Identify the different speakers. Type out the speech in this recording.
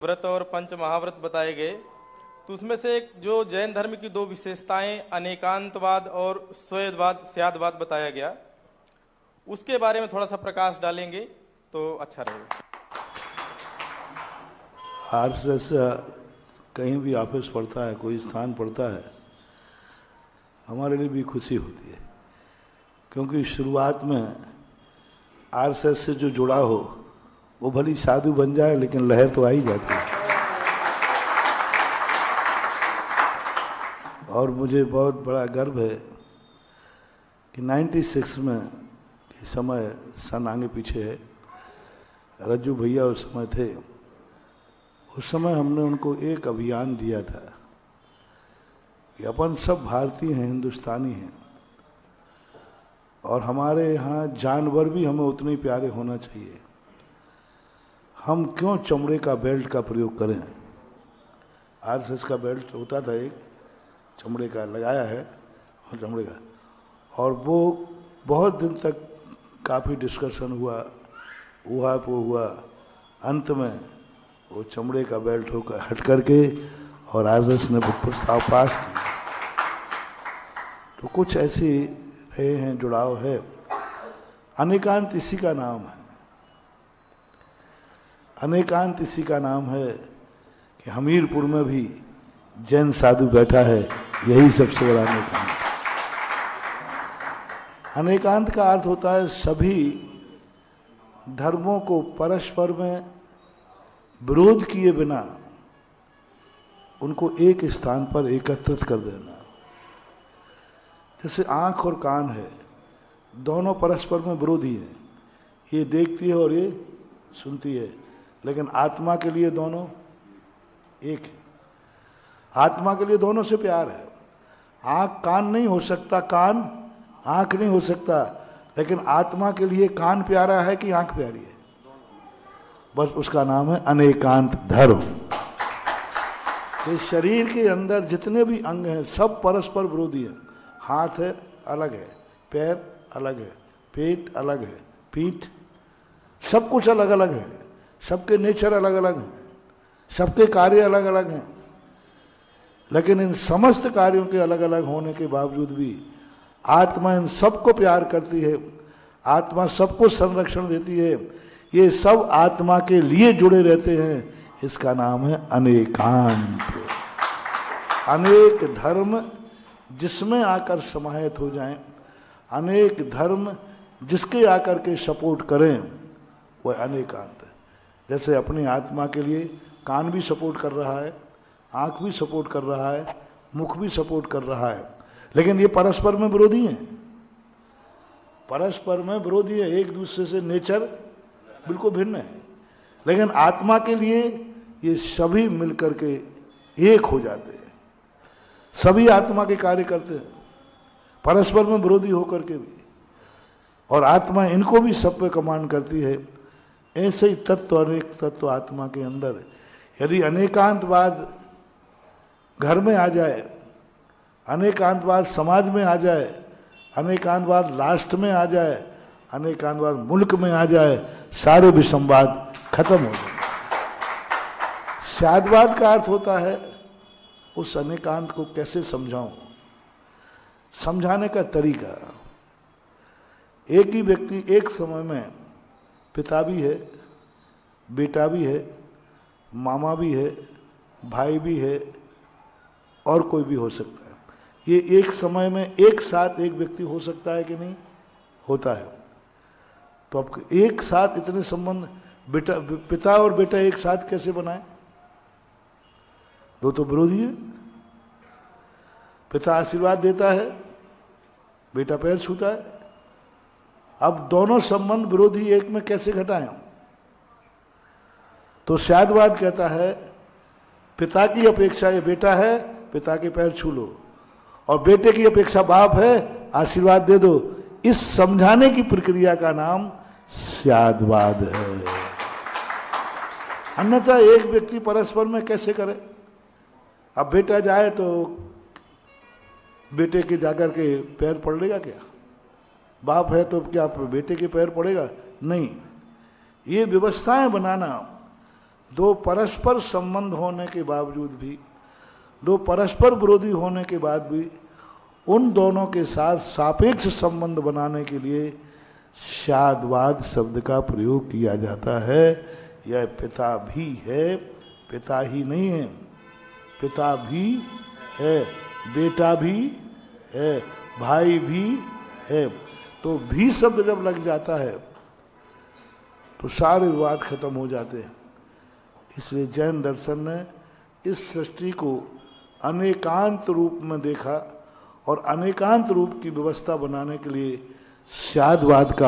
Speaker 1: व्रत और पंच महाव्रत बताए गए, तो उसमें से एक जो जैन धर्म की दो विशेषताएं अनेकांतवाद और स्वयंवाद स्यादवाद बताया गया, उसके बारे में थोड़ा सा प्रकाश डालेंगे तो अच्छा रहेगा।
Speaker 2: आरएसएस कहीं भी ऑफिस पड़ता है, कोई स्थान पड़ता है, हमारे लिए भी खुशी होती है, क्योंकि शुरुआत में आरएसएस से जो जुड़ा हो वो भली साधु बन जाए, लेकिन लहर तो आ ही जाती है। और मुझे बहुत बड़ा गर्व है कि 96 में इस समय सन आगे पीछे है, रज्जू भैया उस समय थे, उस समय हमने उनको एक अभियान दिया था कि अपन सब भारतीय हैं, हिंदुस्तानी हैं, और हमारे यहाँ जानवर भी हमें उतने प्यारे होना चाहिए। हम क्यों चमड़े का बेल्ट का प्रयोग करें? आरएसएस का बेल्ट होता था, एक चमड़े का लगाया है, और चमड़े का, और वो बहुत दिन तक काफ़ी डिस्कशन हुआ, अंत में वो चमड़े का बेल्ट होकर हट करके और आरएसएस ने वो प्रस्ताव पास किया। तो कुछ ऐसी रहे हैं, जुड़ाव है। अनेकांत इसी का नाम है, अनेकांत इसी का नाम है कि हमीरपुर में भी जैन साधु बैठा है, यही सबसे बड़ा अनेकांत। अनेकांत का अर्थ होता है सभी धर्मों को परस्पर में विरोध किए बिना उनको एक स्थान पर एकत्रित कर देना। जैसे आंख और कान है, दोनों परस्पर में विरोधी हैं, ये देखती है और ये सुनती है, लेकिन आत्मा के लिए दोनों एक है। आत्मा के लिए दोनों से प्यार है। आंख कान नहीं हो सकता, कान आंख नहीं हो सकता, लेकिन आत्मा के लिए कान प्यारा है कि आंख प्यारी है? बस उसका नाम है अनेकांत धर्म। इस शरीर के अंदर जितने भी अंग हैं सब परस्पर विरोधी हैं। हाथ है, अलग है, पैर अलग है, पेट अलग है, पीठ, सब कुछ अलग अलग है, सबके नेचर अलग अलग हैं, सबके कार्य अलग अलग हैं, लेकिन इन समस्त कार्यों के अलग अलग होने के बावजूद भी आत्मा इन सबको प्यार करती है, आत्मा सबको संरक्षण देती है। ये सब आत्मा के लिए जुड़े रहते हैं, इसका नाम है अनेकांत। अनेक धर्म जिसमें आकर समाहित हो जाएं, अनेक धर्म जिसके आकर के सपोर्ट करें, वह अनेकांत है। जैसे अपनी आत्मा के लिए कान भी सपोर्ट कर रहा है, आंख भी सपोर्ट कर रहा है, मुख भी सपोर्ट कर रहा है, लेकिन ये परस्पर में विरोधी हैं, परस्पर में विरोधी है, एक दूसरे से नेचर बिल्कुल भिन्न है। लेकिन आत्मा के लिए ये सभी मिलकर के एक हो जाते हैं, सभी आत्मा के कार्य करते हैं, परस्पर में विरोधी होकर के भी, और आत्मा इनको भी सब पे कमांड करती है। ऐसे ही तत्व, अनेक तत्व आत्मा के अंदर है। यदि अनेकांतवाद घर में आ जाए, अनेकांतवाद समाज में आ जाए, अनेकांतवाद राष्ट्र में आ जाए, अनेकांतवाद मुल्क में आ जाए, सारे विषमवाद खत्म हो जाए। स्यादवाद का अर्थ होता है उस अनेकांत को कैसे समझाऊं, समझाने का तरीका। एक ही व्यक्ति एक समय में पिता भी है, बेटा भी है, मामा भी है, भाई भी है, और कोई भी हो सकता है। ये एक समय में एक साथ एक व्यक्ति हो सकता है कि नहीं? होता है। तो अब एक साथ इतने संबंध पिता और बेटा एक साथ कैसे बनाए? दो तो विरोधी है। पिता आशीर्वाद देता है, बेटा पैर छूता है। अब दोनों संबंध विरोधी एक में कैसे घटाएं? तो स्यादवाद कहता है पिता की अपेक्षा ये बेटा है, पिता के पैर छू लो, और बेटे की अपेक्षा बाप है, आशीर्वाद दे दो। इस समझाने की प्रक्रिया का नाम स्यादवाद है। अन्यथा एक व्यक्ति परस्पर में कैसे करे? अब बेटा जाए तो बेटे के जाकर के पैर पड़ेगा क्या? बाप है तो क्या बेटे के पैर पड़ेगा? नहीं। ये व्यवस्थाएं बनाना दो परस्पर संबंध होने के बावजूद भी, दो परस्पर विरोधी होने के बाद भी उन दोनों के साथ सापेक्ष संबंध बनाने के लिए स्याद्वाद शब्द का प्रयोग किया जाता है। यह पिता भी है, पिता ही नहीं है, पिता भी है, बेटा भी है, भाई भी है। तो भी शब्द जब लग जाता है तो सारे विवाद खत्म हो जाते हैं। इसलिए जैन दर्शन ने इस सृष्टि को अनेकांत रूप में देखा और अनेकांत रूप की व्यवस्था बनाने के लिए स्याद्वाद का